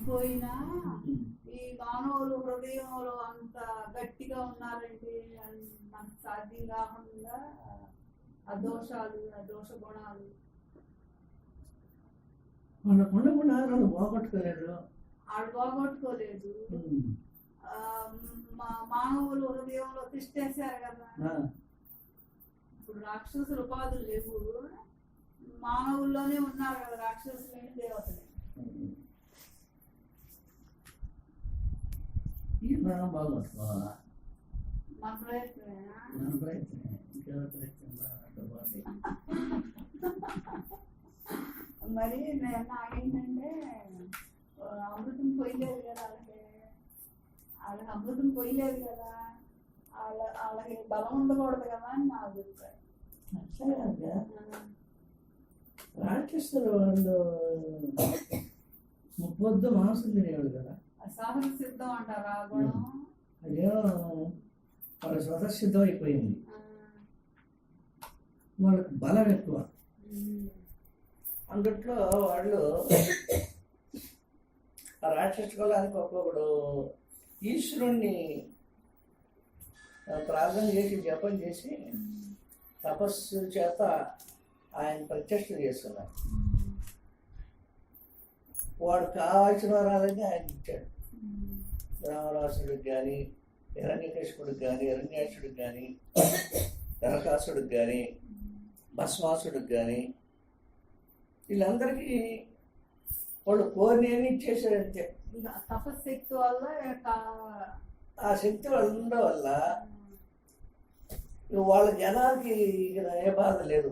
చనిపోయినా ఈ మానవులు హృదయంలో అంత గట్టిగా ఉన్నారంటే మనకు సాధ్యం కాకుండా ఆ దోషాలు, ఆ దోష గుణాలు ఉండకుండా వాళ్ళు పోగొట్టుకోలేరు. వాళ్ళు పోగొట్టుకోలేదు. మానవులు హృదయంలో తిష్టేశారు కదా. ఇప్పుడు రాక్షసుల ఉపాధులు లేవు, మానవుల్లోనే ఉన్నారు కదా రాక్షసులేని దేవతలే. బాగొట్టుకోవాలా మన ప్రయత్నమేనా? మన ప్రయత్నమే, ఇంకెవరి ప్రయత్నం. మరి నాకేంటంటే అమృతం పోయలేదు కదా, వాళ్ళకి అమృతం పోయలేదు కదా, వాళ్ళకి బలం ఉండకూడదు కదా అని నా అభిప్రాయం. రాక్షసులు వాళ్ళు ముప్పొద్దు మాంసం తినేవాడు కదా, సహజ సిద్ధం అంటారు ఆ గుణం. అదేమో వాళ్ళ స్వతసిద్ధం అయిపోయింది, వాళ్ళకి బలం ఎక్కువ. అందుట్లో వాళ్ళు ఆ రాక్షస కులానికి ఒక్కొక్కడు ఈశ్వరుణ్ణి ప్రార్థన చేసి జపం చేసి తపస్సు చేత ఆయన ప్రత్యక్ష చేసుకున్నారు. వాడు కావాల్సిన వరాలన్నీ ఆయన ఇచ్చాడు. రావణాసుడికి కానీ, హిరణ్యకశిపుడికి కానీ, హిరణ్యాసుడికి కానీ, నరకాసుడికి కానీ, భస్మాసుడికి కానీ, వీళ్ళందరికీ వాళ్ళు కోరిని ఇచ్చేసారంతే. తపశక్తి వల్ల ఆ శక్తి ఉండడం వల్ల వాళ్ళ జనాలకి ఏ బాధ లేదు.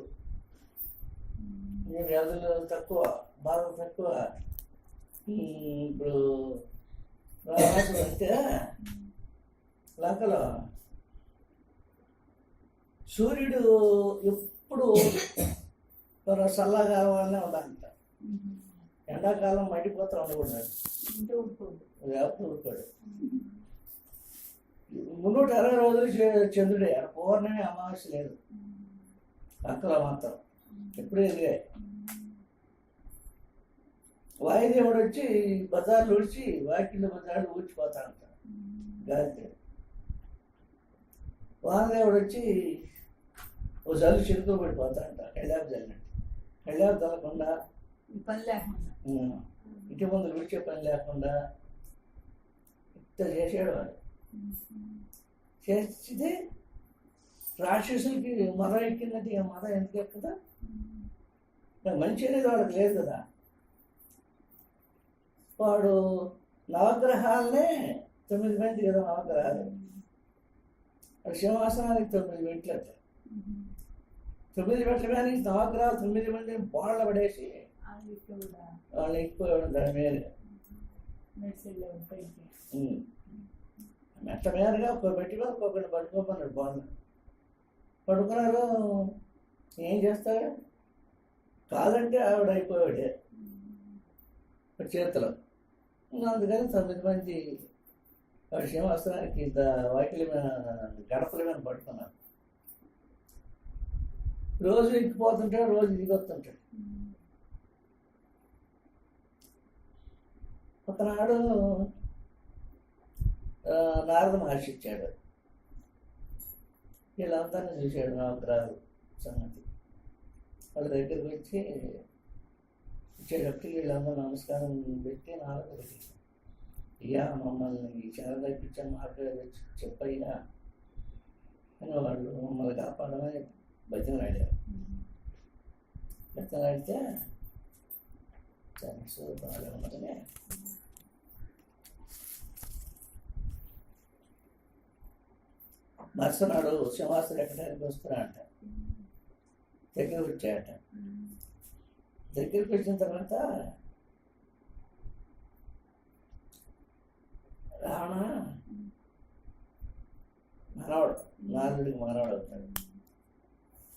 వ్యాధులు తక్కువ, బాధ తక్కువ. ఇప్పుడు రావణాసుడు అంటే లంకలో సూర్యుడు ఎప్పుడు చల్లగా కావాలనే ఉండాలంట. ఎండాకాలం మండిపోతా ఉండకూడదు, లేకపోతే ఊరుకోడు. 360 రోజులు చంద్రుడే, పౌర్ణమి అమావాస్య లేదు లంకలో మాత్రం, ఎప్పుడూ ఎదిగాయి. వాయుదేవుడు వచ్చి బజార్లు ఊడ్చి వాకిళ్ళు బజార్లు ఊడ్చిపోతా ఉంటాడు గాలి. వానదేవుడు వచ్చి ఓ జల్లు చిరుకు పడిపోతా అంట, కళ్ళాపు జల్లినట్టు. కళ్ళాపు తల్లకుండా, పని లేకుండా, ఇంటి ముందు విడిచే పని లేకుండా ఇంత చేసాడు వాడు. చేస్తే రాక్షసులకి మదం ఎక్కిందంటే ఆ మదం ఎందుకు ఎక్కుదా? మంచి అనేది వాడికి లేదు కదా. వాడు నవగ్రహాలనే 9 మంది కదా నవగ్రహాలు. వాడు సింహాసనానికి 9 మెట్లు అంటారు. 9 మెట్ల కానీ నవగ్రహాలు 9 మంది బాళ్ళ పడేసి వాళ్ళు ఎక్కువ దాని మీద మెట్ల మీదగా ఒక పెట్టుగా ఒక్కొక్కటి పట్టుకోమన్నాడు. బాగున్నాడు పడుకున్నారు. ఏం చేస్తాడు? కాదంటే ఆవిడ అయిపోయాడే చేతిలో. అందుకని 9 మంది వాడి సింహాసనానికి వాకిలి మీద గడపల మీద పడుకున్నారు. రోజు ఎక్కిపోతుంటాడు, రోజు దిగొస్తుంటాడు. ఒకనాడు నారద మహర్షి ఇచ్చాడు. వీళ్ళందరినీ చూశాడు నవగ్రహాలు సంగతి. వాళ్ళ దగ్గరికి వచ్చి ఇచ్చేటప్పటికి వీళ్ళందరూ నమస్కారం పెట్టి నారదుడికి, అయ్యా మమ్మల్ని ఈ శారద ఇప్పించిన మార్గం చెప్పయ్యా అని వాళ్ళు మమ్మల్ని కాపాడమని బతిమలాడారు. బతిమలాడితే బాగా ఉన్నదనే మరుసనాడు సింహాసుడు ఎక్కడానికి వస్తున్నాడంట. దగ్గరికి వచ్చాయట. దగ్గరికి వచ్చిన తర్వాత రావణ మనవాడు, నారదుడికి మనవాడు అవుతాడు.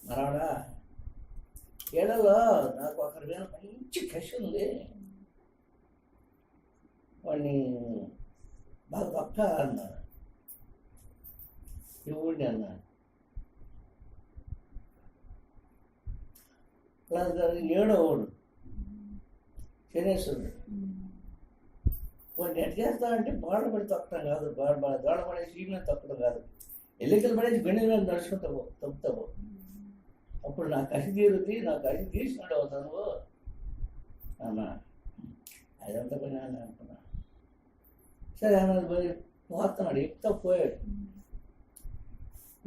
మనవాడా, ఏడలో నాకు ఒకరి మీద మంచి కసి ఉంది, వాడిని బాగా పక్క అన్నాడు. ఈ ఊడిని అన్నాడు. ఏడో ఓడు శనేశ్వరుడు. వాడిని ఎట్లా చేస్తామంటే బాడలు పడి తొక్కడం కాదు, దోడ పడేసి ఈ మీద తొక్కడం కాదు, ఎల్లికలు పడేసి బెండి మీద నడుచుకుంటావు తొక్కుతావు. అప్పుడు నా కసి తీరుద్ది, నా కసి తీసినాడు అవుతాను అన్నా. అదంతా పని అని అనుకున్నా. సరే అన్నది పోయి పోతున్నాడు, ఎక్కుతా పోయాడు.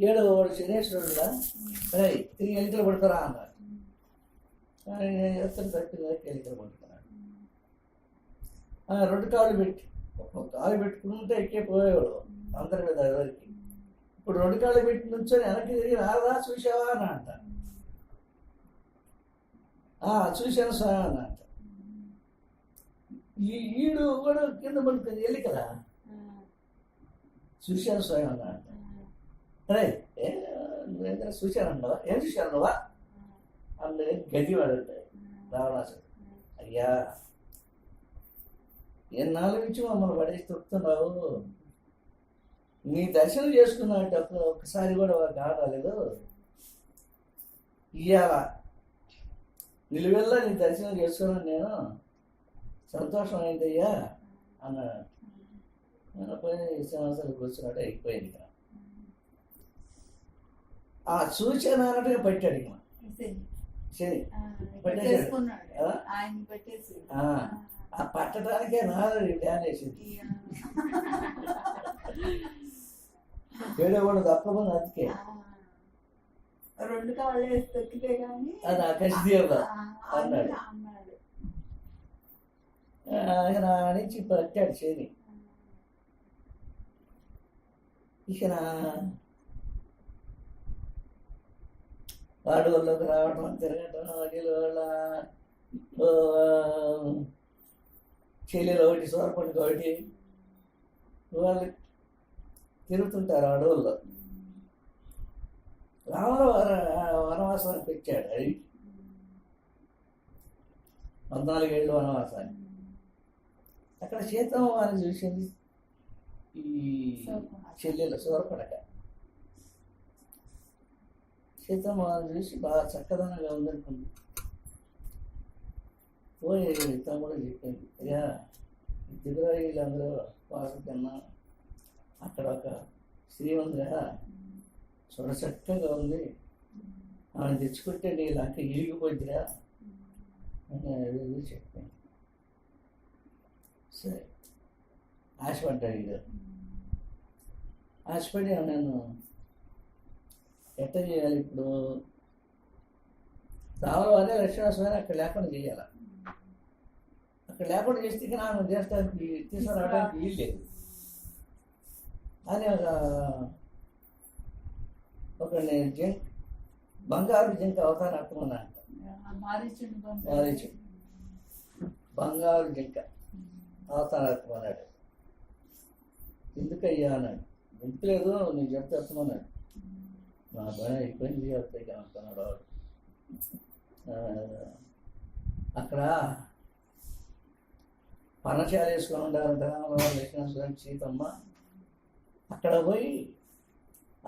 ఏడో వాడు శనేశ్వరుడుగా సరే తిరిగి ఎన్నికలు పడతారా అన్నాడు. కానీ నేను చేస్తాను తప్పింది ఎన్నికలు పడుతున్నాడు. రెండు కాళ్ళు పెట్టి ఒక కాలు పెట్టుకుంటే ఎక్కే పోయేవాడు అందరి మీద ఎవరికి. ఇప్పుడు రెండు కాళ్ళు పెట్టి నుంచొని వెనక్కి తిరిగి రాదా చూసావా అని అంట. చూశాను స్వామి అని అంట. ఈడు కూడా కింద పడుతుంది వెళ్ళి కదా, చూశాను స్వామి అన్న అంట. అరే నువ్వేంటే చూశాను అన్నావా, ఏం చూశాను నువ్వా అందులో గడ్డి వాడంటే రావణాసుడు. అయ్యా ఎన్నాళ్ళ నుంచి మమ్మల్ని పడేసి తొక్కుతున్నావు, నీ దర్శనం చేసుకున్నావు అంటే ఒక్కసారి కూడా కావలేదు, ఇయ్యాల నిలువెల్లా నీ దర్శనం చేసుకున్నాను నేను, సంతోషం ఏంటయ్యా అన్నాడు. నేను పోయి సింహాసనం కూర్చున్నాడు, అయిపోయింది ఇక. ఆ సూచన అన్నట్టుగా పెట్టాడు ఇక శని ఆ పట్టడానికే నాడు డ్యాన్ వేసింది. ఏడో కూడా తప్పకుండా అందుకే రెండు కాళ్ళు వేసి తొక్కితే కానీ అది ఆకాశ తీయదా అన్నాడు. ఇక నా నుంచి పట్టాడు శని. ఇక నా వాడు వాళ్ళకి రావటం తిరగటం అడిలో వాళ్ళ చెల్లెలు ఒకటి సోరపండుకి ఒకటి వాళ్ళు తిరుగుతుంటారు అడవుల్లో. రాముల వనవాసానికి వచ్చాడు, అది 14 ఏళ్ళు వనవాసానికి. అక్కడ సీతమ్మ వారిని చూసింది ఈ చెల్లెలు సోరపడక. సీతమ్మ వారిని చూసి బాగా చక్కదనంగా ఉందనుకుంది. పోయి తమ్ముడు చెప్పింది, అయ్యా దిగురా వీళ్ళందరూ వాసు కన్నా అక్కడ ఒక శ్రీమంతుగా చూడచక్కగా ఉంది, ఆమె తెచ్చుకుంటే నీ లంక ఇరిగిపోద్దిరా అని చెప్పింది. సరే ఆశపడ్డాడు ఇక. ఆశపడి నేను ఎట్లా చేయాలి ఇప్పుడు, రాముల వారే లక్ష్మణస్వామి అక్కడ లేకుండా చేయాలి. అక్కడ లేకుండా చేస్తే నాకు చేస్తానికి తీసుకురావడానికి వీలు లేదు అని ఒక బంగారు జింక అవతారం అర్థమన్నా. మారీచుడు బంగారు జింక అవతారం అర్థమన్నాడు. ఎందుకయ్యా అన్నాడు. వింటలేదు, నీకు చెప్తే అర్థమన్నాడు. నా పని అయిపోయింది అవుతాయి అనుకున్నాడు వాడు. అక్కడ పనశాల వేసుకొని ఉండాలంట లక్ష్మణ సీతమ్మ. అక్కడ పోయి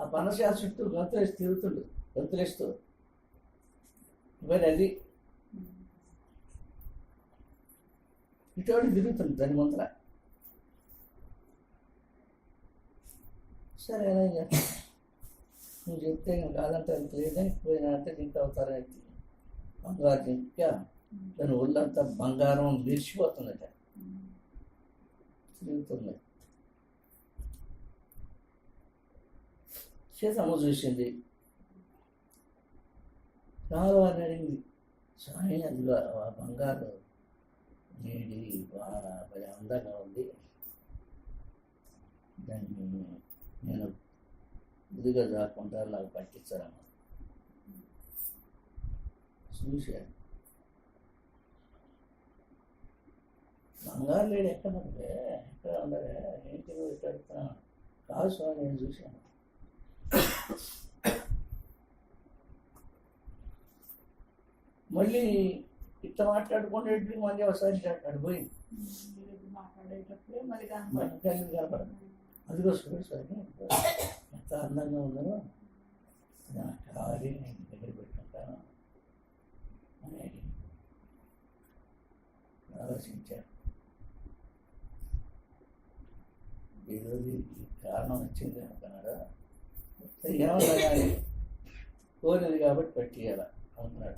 ఆ పనశాల చుట్టూ గంతులేసి తిరుగుతుండు, గంతులేస్తూ పోయి అది ఇటువంటి తిరుగుతుంది దాని ముందర. సరే అలాగే నువ్వు చెప్తే ఇంకా కాదంటే అది లేదని పోయినా అంటే జింక అవుతారా అయితే బంగారు జింక. దాని ఒళ్ళంతా బంగారం మెరిసిపోతుందట, తిరుగుతుంది. సీతమ్మ చూసింది, రాములవారిని అడిగింది, స్వామి అదిగా ఆ బంగారు నీడి బాగా భలే అందంగా ఉంది, దాన్ని నేను ఇదిగా రాకుండా నాకు పట్టించారమ్మ. చూశాను, బంగారు లేడు ఎక్కడ ఉంటే ఎక్కడ ఉండదే ఏంటి ఇక్కడ కాదు స్వామి నేను చూశాను. మళ్ళీ ఇట్లా మాట్లాడుకునేటివి మళ్ళీ ఒకసారి అక్కడ పోయింది, మాట్లాడేటప్పుడే మరి కనపడదు. అదిగో చూడు స్వామి ఎంత అందంగా ఉందో, నాకు కావాలి, నేను దగ్గర పెట్టుకుంటాను అనేది ఆలోచించాను. అది కారణం వచ్చింది అనుకున్నాడు. ఏమన్నా కానీ కోరింది కాబట్టి పెట్టియాల అనుకున్నాడు.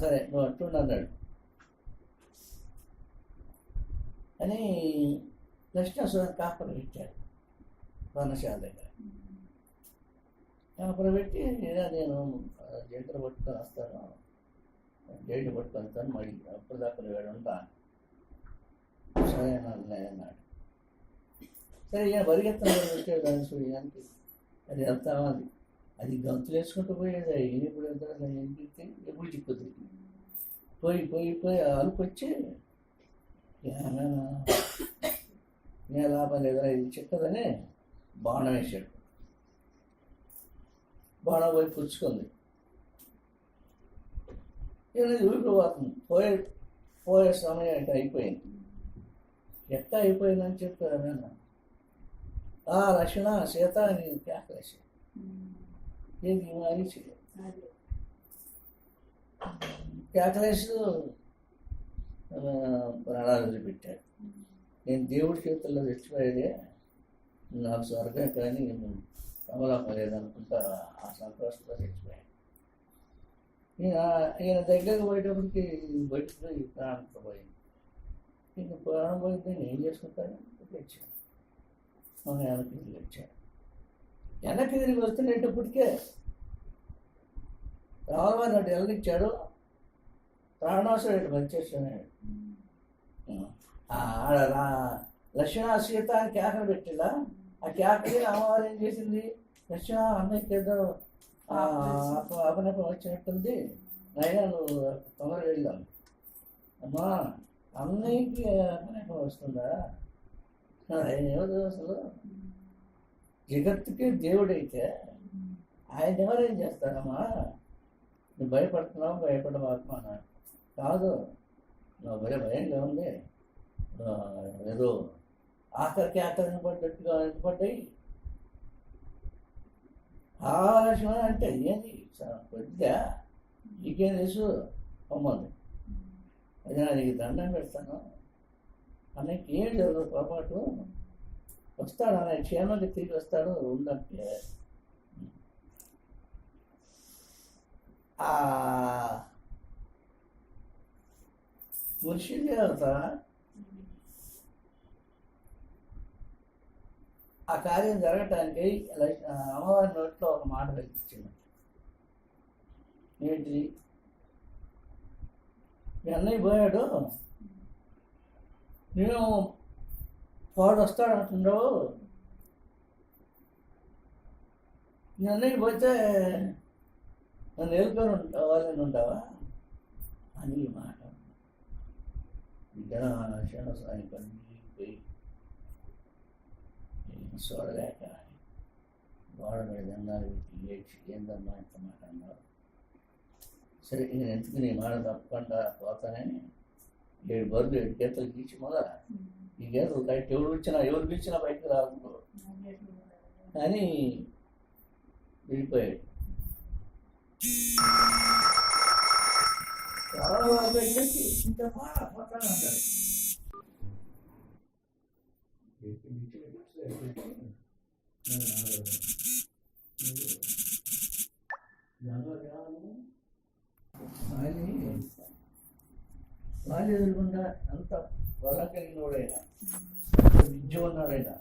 సరే నువ్వు అంటుండు అన్నాడు అని లక్ష్మీశ్వరం కాపర పెట్టాడు వర్ణశాల దగ్గర. కాపర పెట్టి నేను జంటలు పట్టుకొని వస్తాను, జైలు పట్టుకొని వస్తాను, మళ్ళీ అప్పుడు దాకా వేడు ఉంటాను. సరే అన్నాడు. సరే ఈయన పరిగెత్తాను వచ్చాడు దాని సూర్యానికి. అది వెళ్తామా అది గంతులు వేసుకుంటూ పోయేది. ఈయన ఇప్పుడు వెళ్తాడు ఎనికితే ఎప్పుడు చిక్కుతుంది. పోయి అలుపు వచ్చి నేను లాభం లేదా ఇది చిక్కదని బాణం వేసాడు. బాణం పోయి పుచ్చుకుంది. ఇది ఊరిపోతుంది. పోయే సమయం ఇక అయిపోయింది. ఎట్లా అయిపోయిందని చెప్పారు నేను. లక్ష్మణ సీత అని కేకలేసి ఏంటి మరి కేకలేసి ప్రాణాలు వదిలిపెట్టాడు. నేను దేవుడి చేతుల్లో తెచ్చిపోయేదే, నాకు స్వర్గం కానీ కమలం లేదనుకుంటా ఆ సంతోషంలో తెచ్చిపోయాడు. ఈయన దగ్గరకు పోయేటప్పటికి బయటకు పోయి ప్రాణంతో పోయింది. ఇంక ప్రాణం పోయింది ఏం చేసుకుంటాను తెచ్చాను. వెనక్కి తిరిగి వచ్చాడు. వెనక్కి తిరిగి వస్తున్నప్పటికే రావాలి అటు వెళ్ళనిచ్చాడు. ప్రాణాసుడు వచ్చేసాడు. లక్ష్మణ సీత అని కేకలు పెట్టిందా. ఆ కేకలి అమ్మవారు ఏం చేసింది, లక్ష్మణ అన్నయ్యకి ఏదో అపనపం వచ్చినట్టుంది, నైనా నువ్వు తొందరగా వెళ్దాం. అమ్మా అన్నయ్యకి అపనపం వస్తుందా? ఆయన ఎవరు అసలు జగత్తుకి దేవుడైతే ఆయన ఎవరేం చేస్తారమ్మా? నువ్వు భయపడుతున్నావు, భయపడమాత్మా అన్నాడు. కాదు, నువ్వు భయంగా ఉంది, ఏదో ఆఖరికి వినపడ్డట్టుగా వినపడ్డాయి. లక్ష్మణ అంటే ఏంది కొద్దిగా నీకేం తెలుసు అమ్మంది. అది నా నీకు దండం పెడతాను, అన్నయ్యకి ఏం జరగదు, పొరపాటు వస్తాడు, అన్నయ్య క్షేమంగా తిరిగి వస్తాడు ఉండంటే. ముర్షి దేవత ఆ కార్యం జరగటానికి అమ్మవారి నోట్లో ఒక మాట వెలిపించింది. ఏంటి, మీ అన్నయ్య పోయాడు, నేను వాడు వస్తాడు అంటున్నావు, మీ అన్నయ్య పోతే నన్ను ఎలుకొని వాళ్ళని ఉంటావా అని ఈ మాట. ఇక్కడ క్షణసాయం పోయి చూడలేక గోడ మీద దండాలు పెట్టి ఏడ్చి ఏందమ్మా ఇంత మాట అన్నారు. సరే నేను ఎందుకు నీ మాట తప్పకుండా పోతానని 7 బరులు 7 గీతలు గీచి మళ్ళా ఈ గీతలు బయట ఎవరు పిలిచినా బయటకు రాదు అని వెళ్ళిపోయాడు. ఇంకా పోతాను అన్నాడు. వాళ్ళు ఎదురుకుండా అంత బలం కలిగిన వాడైనా విద్య ఉన్నాడైనా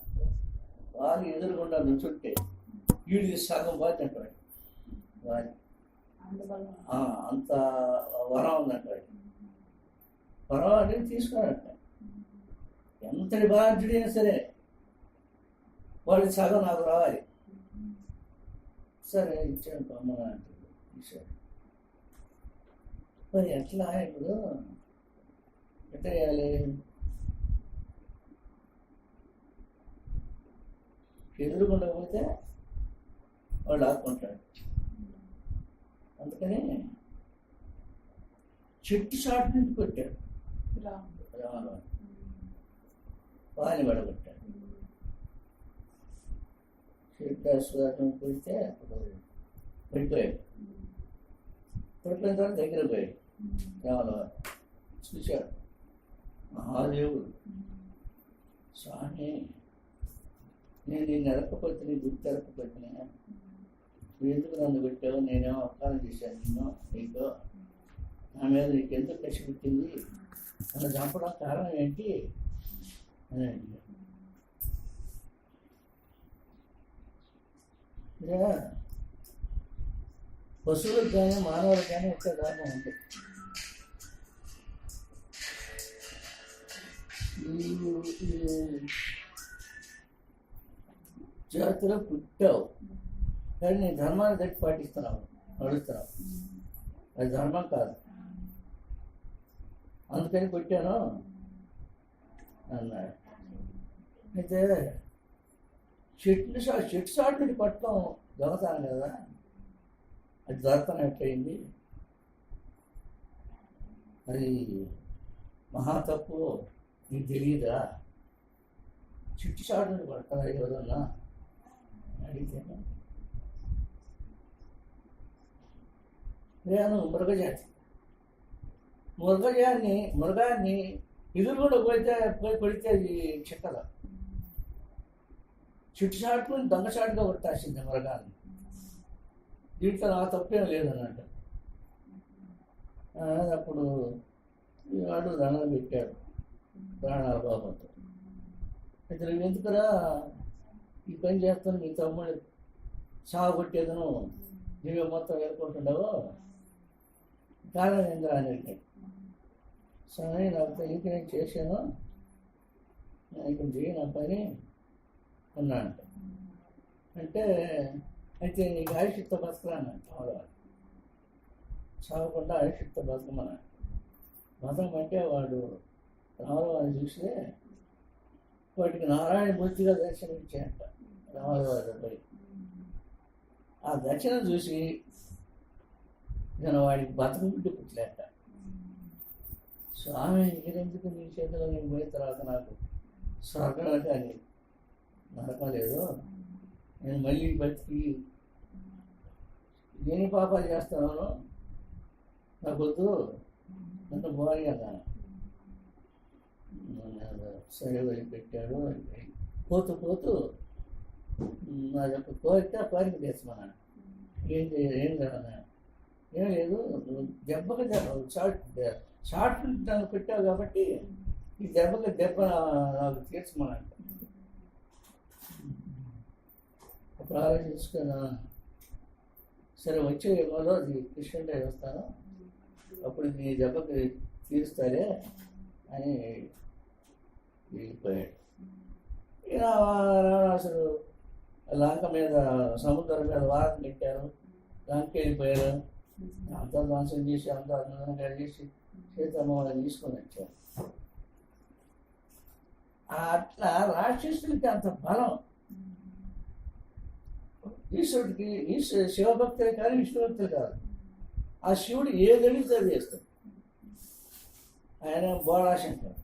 వాళ్ళు ఎదురుకుండా నుంచుంటే వీడికి సగం బాధ్యంటాడు. వాడి అంత వరం ఉందంటాడు. వరం అనేది తీసుకున్నాడంట. ఎంతటి బాధ్యుడైనా సరే వాడి సగం నాకు రావాలి. సరే ఇచ్చాను అమ్మ అంటుంది. ఇచ్చాడు. మరి ఎట్లా ఇప్పుడు ఎట్లా చేయాలి? ఎదురుకుండా పోతే వాడు ఆపుకుంటాడు. అందుకని చెట్టు చాటు నుంచి కొట్టాడు. రాముడు వాని పడగొట్టాడు. చెట్టు సుధాటం కొడితే అప్పుడు పడిపోయాడు. పడిపోయిన తర్వాత దగ్గర పోయాడు. రాముల వారు చూశాడు. మహాదేవుడు స్వామి నేను నిన్ను ఎరకపోతే నీ గుర్తు ఎరకపోతే నువ్వు ఎందుకు నన్ను పెట్టావు, నేనేమో అపకారం చేశాను నిన్ను, నీకు నా మీద నీకు ఎందుకు కసి పుట్టింది, నన్ను చంపడం కారణం ఏంటి అని అడిగాను. పశువులకు కానీ మానవులకు కానీ ఒకే ధర్మం ఉంది. ఈ జాతిలో పుట్టావు కానీ నీ ధర్మాన్ని గట్టి పాటిస్తున్నావు, నడుస్తున్నావు. అది ధర్మం కాదు, అందుకని పుట్టాను అన్నాడు. అయితే చెట్టు చాటుని పట్టడం దొంగతాను కదా, అది దొరకని ఎట్లయింది, అది మహా తప్పు, నీకు తెలియదా? చెట్టు చాటుని పడతారా ఎవరన్నా అడిగితేనే నేను మృగాన్ని ఎదురు కూడా పోయి కొడితే అది చెక్కల చెట్టు చాటుని దొంగచాటుగా కొట్టాల్సిందే మృగాన్ని. దీంట్లో నా తప్పేం లేదన్నట్టు. అప్పుడు వాడు దండం పెట్టాడు ప్రాణాల బాబుతో. అయితే నువ్వు ఎందుకురా ఈ పని చేస్తాను, నీ తమ్ముడు సాగు కొట్టేదను నువ్వే మొత్తం వెళ్ళుకుంటున్నావు, కారణం ఏంద్రా అని అడిగాడు. సరే నాకు తెలియక నేను చేశాను, నేను చేయను పని అన్నాడు. అంటే అయితే నీకు ఆయుషితో బతకరా అన్నాడు రామరావు. సాగకుండా ఆయుషితో బతకమన్నాడు. బతకమంటే వాడు రామరావుని చూస్తే వాటికి నారాయణ మూర్తిగా దర్శనం ఇచ్చాయంట రామరావు పోయి. ఆ దర్శనం చూసి నేను వాడికి బతకం పుట్టి పుట్టలేట. స్వామి మీరెందుకు నీ చేతిలో నేను పోయిన తర్వాత నాకు స్వర్గం కానీ నరకం లేదు, నేను మళ్ళీ బతికి దేని పాపాలు చేస్తున్నాను, నాకు వద్దు, నన్ను పోయి అన్నాను. సరే వదిలిపెట్టాడు. పోతూ నా యొక్క కోరిక తీర్చమన్నాను. ఏం కదా, ఏం లేదు, దెబ్బకి షార్ట్ నన్ను పెట్టావు కాబట్టి ఈ దెబ్బ నాకు తీర్చమన్నాను. అప్పుడు ఆలోచించుకున్నా, సరే వచ్చే యుగంలో అది కృష్ణుడే వస్తాను, అప్పుడు నీ దెబ్బకి తీరుస్తాడే అని వెళ్ళిపోయాడు. ఇక రావణాసుడు లంక మీద సముద్రం మీద వారం పెట్టారు, లంక వెళ్ళిపోయారు. అంతా ధ్వంసం చేసి అంతా అందంగా చేసి సీతమ్మని తీసుకొని వచ్చారు. అట్లా రాక్షసుడికి అంత బలం. ఈశ్వరుడికి శివభక్తులే కానీ విష్ణుభక్తులు కాదు. ఆ శివుడు ఏదడిగితే అది చేస్తాడు. ఆయన బోళాశంకర్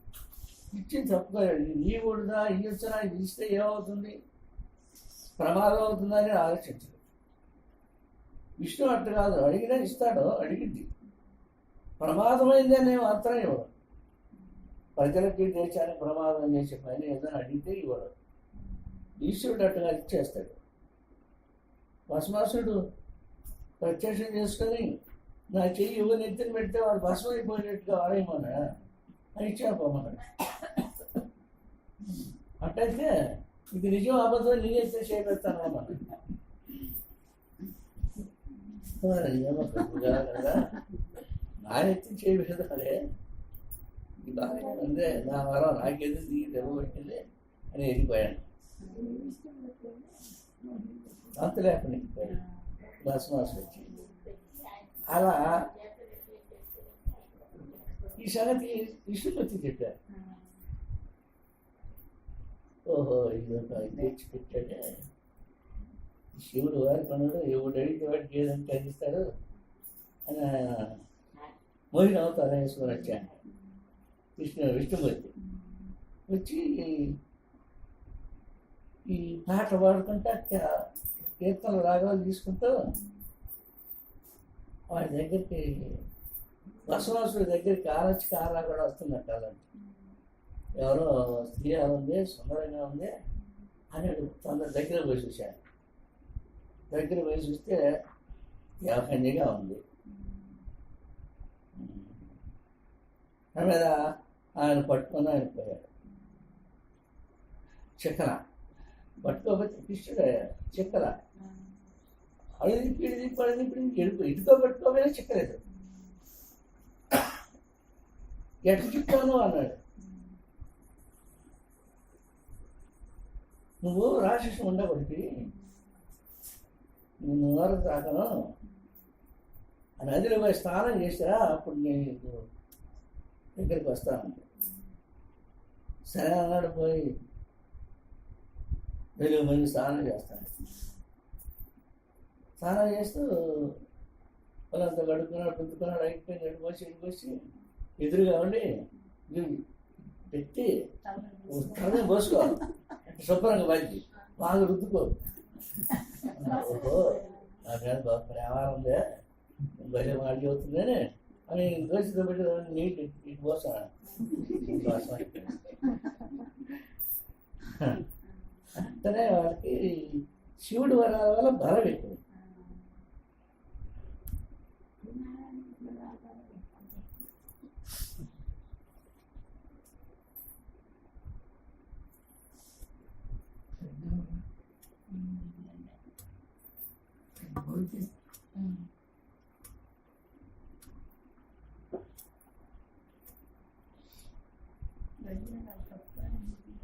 ఇచ్చింది తప్పుకోలేడు. ఇవ్వకూడదా, ఇవ్వచ్చునా, ఇది ఇస్తే ఏమవుతుంది, ప్రమాదం అవుతుందని ఆలోచించడు. విష్ణు అట్టు కాదు, అడిగినా ఇస్తాడు, అడిగింది ప్రమాదమైందని మాత్రం ఇవ్వడు. ప్రజలకి దేశానికి ప్రమాదం చేసే పని ఏదైనా అడిగితే ఇవ్వడు. ఈశ్వరుడు అట్టుగా ఇచ్చేస్తాడు. భస్మాసుడు ప్రత్యక్షం చేసుకొని నా చెయ్యి ఎవరిని ఎత్తుని పెడితే వాడు భస్మం అయిపోయినట్టుగా వాడేమన్నా అని ఇచ్చాపమ్మన్నాడు. అట్టయితే ఇది నిజం అబద్ధం నేనైతే చేపెడతాను అమ్మన్నాడు. కదా నా ఎత్తి చేయబెడతాడే, ఇది బాగా ఉందే, నా వరం నాకెందుకు దిగి దెబ్బ పెట్టింది అని వెళ్ళిపోయాను. అంత లేకుండా వెళ్ళిపోయాను. భస్మాసు వచ్చి అలా ఈ సంగతి విష్ణుపతి చెప్పారు. ఓహో ఇది ఒక తెచ్చి పెట్టాడే శివుడు, వారి పనులు ఎవడు అడిగితే వాడికి ఏదంటే అందిస్తాడు అని ఆయన మోహిని అవతారం వేసుకొని వచ్చాను. విష్ణుమూర్తి వచ్చి ఈ పాట పాడుకుంటా కీర్తనలు రాగాలు తీసుకుంటూ వాడి దగ్గరికి భస్మాసుడి దగ్గరికి ఆరొచ్చి కారా కూడా వస్తున్నట్టు అలాంటి ఎవరో స్త్రీ ఎలా ఉంది, సుందరంగా ఉంది అని తొందర దగ్గర పోయి చూశాను. దగ్గర పోయి చూస్తే యాభైగా ఉంది. మీద ఆయన పట్టుకొని ఆయన పోయాడు. చిక్కన పట్టుకోకపోతే కృష్ణుడు అయ్యాడు. చిక్కన అడిగి పిడిది పడింది ఇప్పుడు ఇటుకో పట్టుకోపోయినా చిక్కలేదు. ఎట్లా చిక్కాను అన్నాడు. నువ్వు రాక్షసు ఉండబడికి నిన్ను నోరు తాకను, ఆ నదిలో పోయి స్నానం చేసిరా, అప్పుడు నేను నీకు దగ్గరికి వస్తాను. సరే అన్నాడు. పోయి వెలుగు మంది స్నానం చేస్తాను. స్నానం చేస్తూ వాళ్ళంతా కడుక్కున్నాడు, పుట్టుకున్నాడు, అయిపోయింది. ఎడిపోసి ఎదురుగా ఉండి పెట్టి తలనే పోసుకోవాలి, శుభ్రంగా బయటికి బాగా రుద్దుకో. ఓహో నా మీద బాగా ప్రేమ ఉందే, బయట వాడికి అవుతుందని అని దోషితో పెట్టి నీటి ఇటు పోసాను. అంటనే వాళ్ళకి శివుడు వరాల వల్ల బలం ఎక్కువ.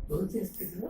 భౌతిక స్థితిలో